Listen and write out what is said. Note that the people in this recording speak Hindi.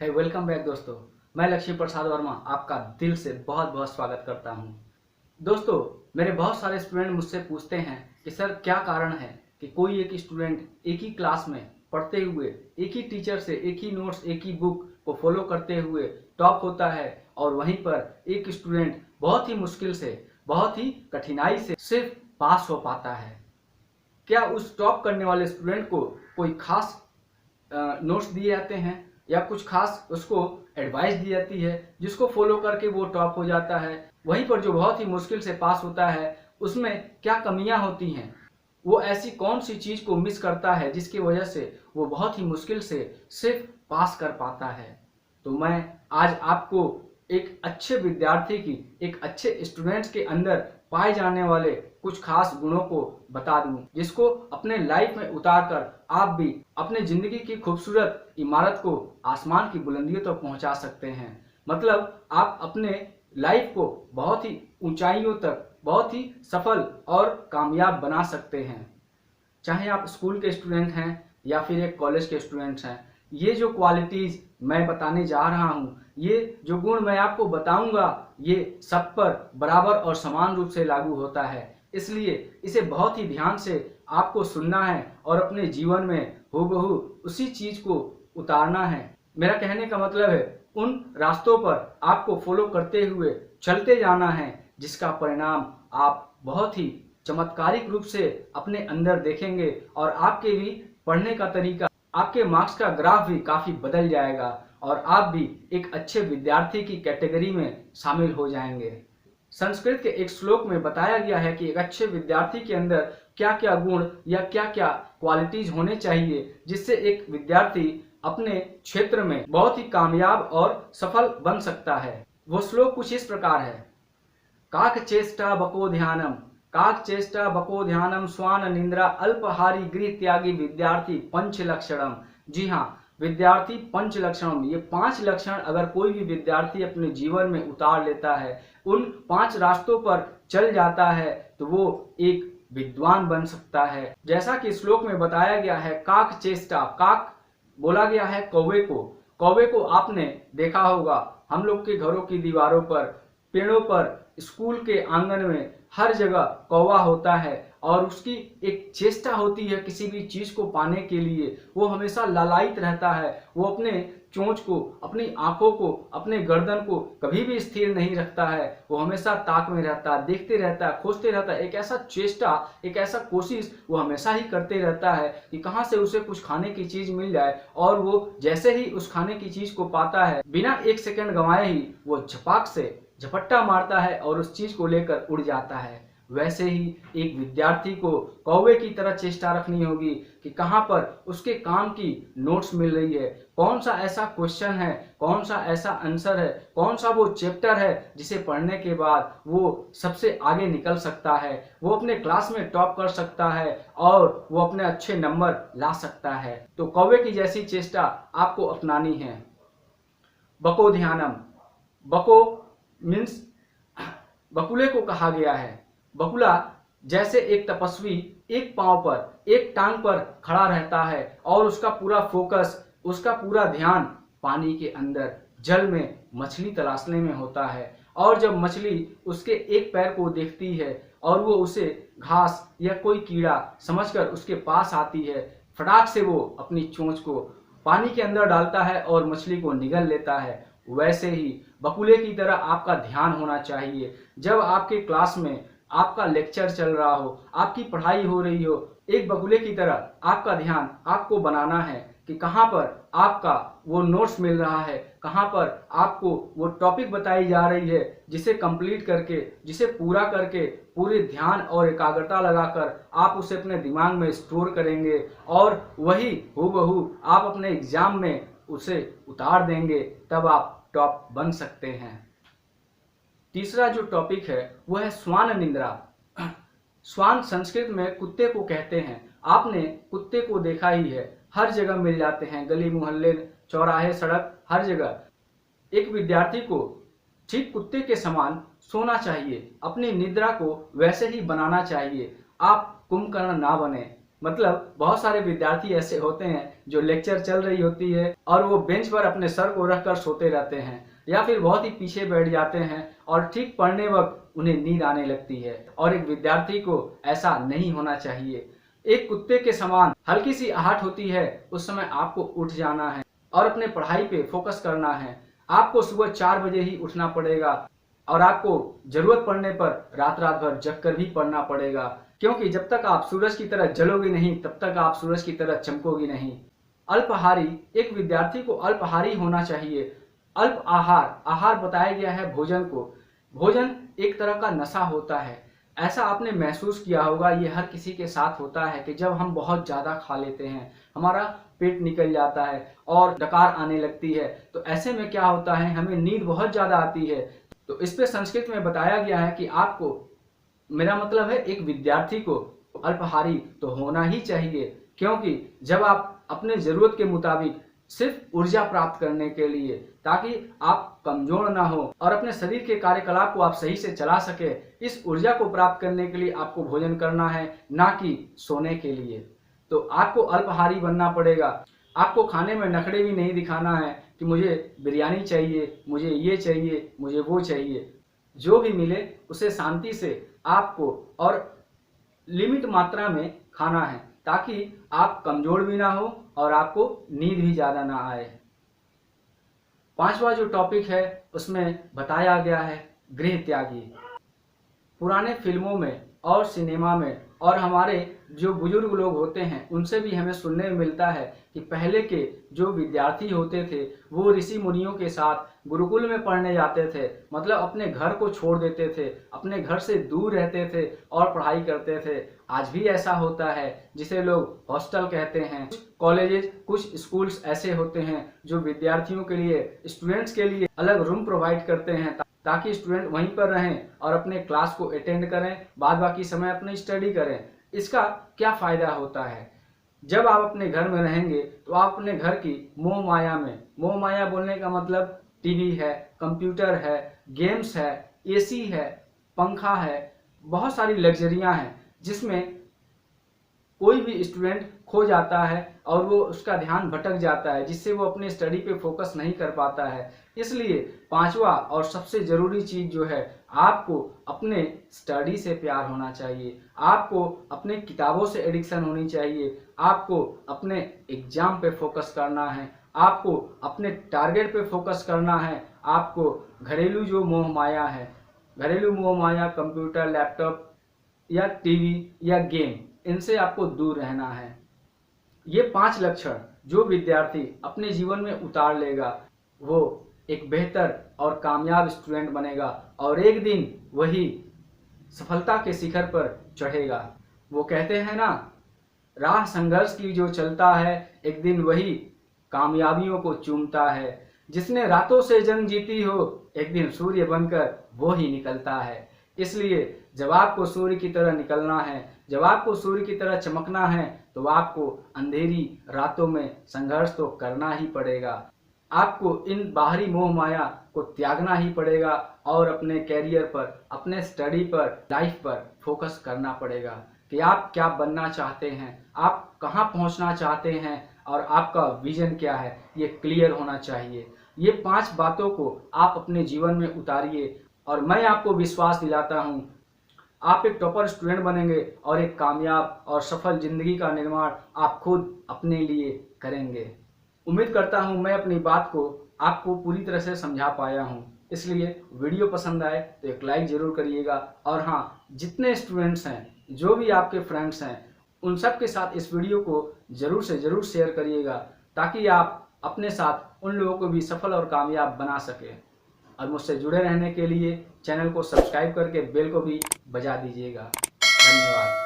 है वेलकम बैक दोस्तों। मैं लक्ष्मी प्रसाद वर्मा आपका दिल से बहुत बहुत स्वागत करता हूं। दोस्तों, मेरे बहुत सारे स्टूडेंट मुझसे पूछते हैं कि सर क्या कारण है कि कोई एक स्टूडेंट एक ही क्लास में पढ़ते हुए एक ही टीचर से एक ही नोट्स एक ही बुक को फॉलो करते हुए टॉप होता है और वहीं पर एक स्टूडेंट बहुत ही मुश्किल से बहुत ही कठिनाई से सिर्फ पास हो पाता है। क्या उस टॉप करने वाले स्टूडेंट को कोई खास नोट्स दिए जाते हैं या कुछ खास उसको एडवाइस दी जाती है जिसको फॉलो करके वो टॉप हो जाता है? वहीं पर जो बहुत ही मुश्किल से पास होता है उसमें क्या कमियां होती हैं? वो ऐसी कौन सी चीज को मिस करता है जिसकी वजह से वो बहुत ही मुश्किल से सिर्फ पास कर पाता है? तो मैं आज आपको एक अच्छे विद्यार्थी की एक अच्छे स्टूडेंट्स के अंदर पाए जाने वाले कुछ खास गुणों को बता दूं जिसको अपने लाइफ में उतार कर आप भी अपने जिंदगी की खूबसूरत इमारत को आसमान की बुलंदियों तक पहुंचा सकते हैं। मतलब आप अपने लाइफ को बहुत ही ऊंचाइयों तक बहुत ही सफल और कामयाब बना सकते हैं। चाहे आप स्कूल के स्टूडेंट हैं या फिर एक कॉलेज के स्टूडेंट्स हैं, ये जो क्वालिटीज मैं बताने जा रहा हूँ, ये जो गुण मैं आपको बताऊंगा, ये सब पर बराबर और समान रूप से लागू होता है। इसलिए इसे बहुत ही ध्यान से आपको सुनना है और अपने जीवन में हूबहू उसी चीज को उतारना है। मेरा कहने का मतलब है उन रास्तों पर आपको फॉलो करते हुए चलते जाना है जिसका परिणाम आप बहुत ही चमत्कारिक रूप से अपने अंदर देखेंगे और आपके भी पढ़ने का तरीका, आपके मार्क्स का ग्राफ भी काफी बदल जाएगा और आप भी एक अच्छे विद्यार्थी की कैटेगरी में शामिल हो जाएंगे। संस्कृत के एक श्लोक में बताया गया है कि एक अच्छे विद्यार्थी के अंदर क्या क्या गुण या क्या क्या क्वालिटीज होने चाहिए जिससे एक विद्यार्थी अपने क्षेत्र में बहुत ही कामयाब और सफल बन सकता है। वो श्लोक कुछ इस प्रकार है। काक चेष्टा बको ध्यानम, काक चेष्टा बको ध्यानम, स्वान निंद्रा अल्पहारी गृह त्यागी विद्यार्थी पंच लक्षणम। जी हाँ, विद्यार्थी पंच लक्षणम, ये 5 लक्षण अगर कोई भी विद्यार्थी अपने जीवन में उतार लेता है, उन 5 रास्तों पर चल जाता है, तो वो एक विद्वान बन सकता है। जैसा कि श्लोक में बताया गया है, काक चेष्टा, काक बोला गया है कौवे को। कौवे को आपने देखा होगा हम लोग के घरों की दीवारों पर, पेड़ों पर, स्कूल के आंगन में, हर जगह कौवा होता है और उसकी एक चेष्टा होती है किसी भी चीज को पाने के लिए। वो हमेशा लालायित रहता है, वो अपने चोंच को, अपनी आंखों को, अपने गर्दन को कभी भी स्थिर नहीं रखता है। वो हमेशा ताक में रहता है, देखते रहता है, खोजते रहता है। एक ऐसा चेष्टा, एक ऐसा कोशिश वो हमेशा ही करते रहता है कि कहां से उसे कुछ खाने की चीज मिल जाए और वो जैसे ही उस खाने की चीज को पाता है, बिना 1 सेकंड गंवाए ही वो झपाक से झपट्टा मारता है और उस चीज को लेकर उड़ जाता है। वैसे ही एक विद्यार्थी को कौवे की तरह चेष्टा रखनी होगी कि कहां पर उसके काम की नोट्स मिल रही है, कौन सा ऐसा क्वेश्चन है, कौन सा ऐसा आंसर है, कौन सा वो चैप्टर है जिसे पढ़ने के बाद वो सबसे आगे निकल सकता है, वो अपने क्लास में टॉप कर सकता है और वो अपने अच्छे नंबर ला सकता है। तो कौवे की जैसी चेष्टा आपको अपनानी है। बको ध्यानम, बको मीन्स बकुले को कहा गया है। बकुला जैसे एक तपस्वी एक पांव पर, एक टांग पर खड़ा रहता है और उसका पूरा फोकस, उसका पूरा ध्यान पानी के अंदर, जल में मछली तलाशने में होता है। और जब मछली उसके एक पैर को देखती है और वो उसे घास या कोई कीड़ा समझकर उसके पास आती है, फटाक से वो अपनी चोंच को पानी के अंदर डालता है और मछली को निगल लेता है। वैसे ही बकुले की तरह आपका ध्यान होना चाहिए। जब आपके क्लास में आपका लेक्चर चल रहा हो, आपकी पढ़ाई हो रही हो, एक बकुले की तरह आपका ध्यान आपको बनाना है कि कहाँ पर आपका वो नोट्स मिल रहा है, कहाँ पर आपको वो टॉपिक बताई जा रही है, जिसे कंप्लीट करके, जिसे पूरा करके, पूरे ध्यान और एकाग्रता लगाकर आप उसे अपने दिमाग में स्टोर करेंगे और वही हूबहू आप अपने एग्जाम में उसे उतार देंगे, तब आप टॉप बन सकते हैं। तीसरा जो टॉपिक है वो है श्वान निंद्रा। श्वान संस्कृत में कुत्ते को कहते हैं। आपने कुत्ते को देखा ही है, हर जगह मिल जाते हैं, गली मोहल्ले, चौराहे, सड़क, हर जगह। एक विद्यार्थी को ठीक कुत्ते के समान सोना चाहिए, अपनी निद्रा को वैसे ही बनाना चाहिए। आप कुंभकर्ण ना बने, मतलब बहुत सारे विद्यार्थी ऐसे होते हैं जो लेक्चर चल रही होती है और वो बेंच पर अपने सर को रखकर सोते रहते हैं या फिर बहुत ही पीछे बैठ जाते हैं और ठीक पढ़ने वक्त उन्हें नींद आने लगती है। और एक विद्यार्थी को ऐसा नहीं होना चाहिए। एक कुत्ते के समान हल्की सी आहट होती है, उस समय आपको उठ जाना है और अपने पढ़ाई पे फोकस करना है। आपको सुबह 4 बजे ही उठना पड़ेगा और आपको जरूरत पड़ने पर रात रात भर जग कर भी पढ़ना पड़ेगा, क्योंकि जब तक आप सूरज की तरह जलोगे नहीं तब तक आप सूरज की तरह चमकोगी नहीं। अल्पाहारी, एक विद्यार्थी को अल्पाहारी होना चाहिए। अल्प आहार, आहार बताया गया है भोजन को। भोजन एक तरह का नशा होता है। ऐसा आपने महसूस किया होगा, ये हर किसी के साथ होता है कि जब हम बहुत ज़्यादा खा लेते हैं हमारा पेट निकल जाता है और डकार आने लगती है। तो ऐसे में क्या होता है, हमें नींद बहुत ज़्यादा आती है। तो इस पे संस्कृत में बताया गया है कि आपको, मेरा मतलब है एक विद्यार्थी को अल्पाहारी तो होना ही चाहिए, क्योंकि जब आप अपने ज़रूरत के मुताबिक सिर्फ ऊर्जा प्राप्त करने के लिए, ताकि आप कमजोर ना हो और अपने शरीर के कार्यकलाप को आप सही से चला सके, इस ऊर्जा को प्राप्त करने के लिए आपको भोजन करना है, ना कि सोने के लिए। तो आपको अल्पाहारी बनना पड़ेगा। आपको खाने में नखरे भी नहीं दिखाना है कि मुझे बिरयानी चाहिए, मुझे ये चाहिए, मुझे वो चाहिए। जो भी मिले उसे शांति से आपको और लिमिट मात्रा में खाना है, ताकि आप कमजोर भी ना हो और आपको नींद भी ज़्यादा ना आए। पांचवा जो टॉपिक है उसमें बताया गया है गृह त्यागी। पुराने फिल्मों में और सिनेमा में और हमारे जो बुजुर्ग लोग होते हैं उनसे भी हमें सुनने में मिलता है कि पहले के जो विद्यार्थी होते थे वो ऋषि मुनियों के साथ गुरुकुल में पढ़ने जाते थे, मतलब अपने घर को छोड़ देते थे, अपने घर से दूर रहते थे और पढ़ाई करते थे। आज भी ऐसा होता है, जिसे लोग हॉस्टल कहते हैं। कुछ कॉलेजेस, कुछ स्कूल्स ऐसे होते हैं जो विद्यार्थियों के लिए, स्टूडेंट्स के लिए अलग रूम प्रोवाइड करते हैं, ताकि स्टूडेंट वहीं पर रहें और अपने क्लास को अटेंड करें, बाद बाकी समय अपनी स्टडी करें। इसका क्या फ़ायदा होता है? जब आप अपने घर में रहेंगे तो आप अपने घर की मोह माया में, मोह माया बोलने का मतलब टीवी है, कंप्यूटर है, गेम्स है, एसी है, पंखा है, बहुत सारी लग्जरियां हैं, जिसमें कोई भी स्टूडेंट खो जाता है और वो उसका ध्यान भटक जाता है, जिससे वो अपने स्टडी पे फोकस नहीं कर पाता है। इसलिए पांचवा और सबसे ज़रूरी चीज़ जो है, आपको अपने स्टडी से प्यार होना चाहिए, आपको अपने किताबों से एडिक्शन होनी चाहिए, आपको अपने एग्जाम पे फोकस करना है, आपको अपने टारगेट पे फोकस करना है। आपको घरेलू जो मोह माया है, घरेलू मोह माया, कंप्यूटर, लैपटॉप या टीवी या गेम, इनसे आपको दूर रहना है। ये 5 लक्षण जो विद्यार्थी अपने जीवन में उतार लेगा, वो एक बेहतर और कामयाब स्टूडेंट बनेगा और एक दिन वही सफलता के शिखर पर चढ़ेगा। वो कहते हैं ना, राह संघर्ष की जो चलता है, एक दिन वही कामयाबियों को चूमता है। जिसने रातों से जंग जीती हो, एक दिन सूर्य बनकर वो ही निकलता है। इसलिए जब आपको सूर्य की तरह निकलना है, जब आपको सूर्य की तरह चमकना है, तो आपको अंधेरी रातों में संघर्ष तो करना ही पड़ेगा। आपको इन बाहरी मोह माया को त्यागना ही पड़ेगा और अपने कैरियर पर, अपने स्टडी पर, लाइफ पर फोकस करना पड़ेगा कि आप क्या बनना चाहते हैं, आप कहाँ पहुँचना चाहते हैं और आपका विजन क्या है, ये क्लियर होना चाहिए। ये 5 बातों को आप अपने जीवन में उतारिए और मैं आपको विश्वास दिलाता हूँ, आप एक टॉपर स्टूडेंट बनेंगे और एक कामयाब और सफल जिंदगी का निर्माण आप खुद अपने लिए करेंगे। उम्मीद करता हूँ मैं अपनी बात को आपको पूरी तरह से समझा पाया हूँ। इसलिए वीडियो पसंद आए तो एक लाइक ज़रूर करिएगा और हाँ, जितने स्टूडेंट्स हैं, जो भी आपके फ्रेंड्स हैं, उन सब के साथ इस वीडियो को ज़रूर से ज़रूर शेयर करिएगा, ताकि आप अपने साथ उन लोगों को भी सफल और कामयाब बना सकें। और मुझसे जुड़े रहने के लिए चैनल को सब्सक्राइब करके बेल को भी बजा दीजिएगा। धन्यवाद।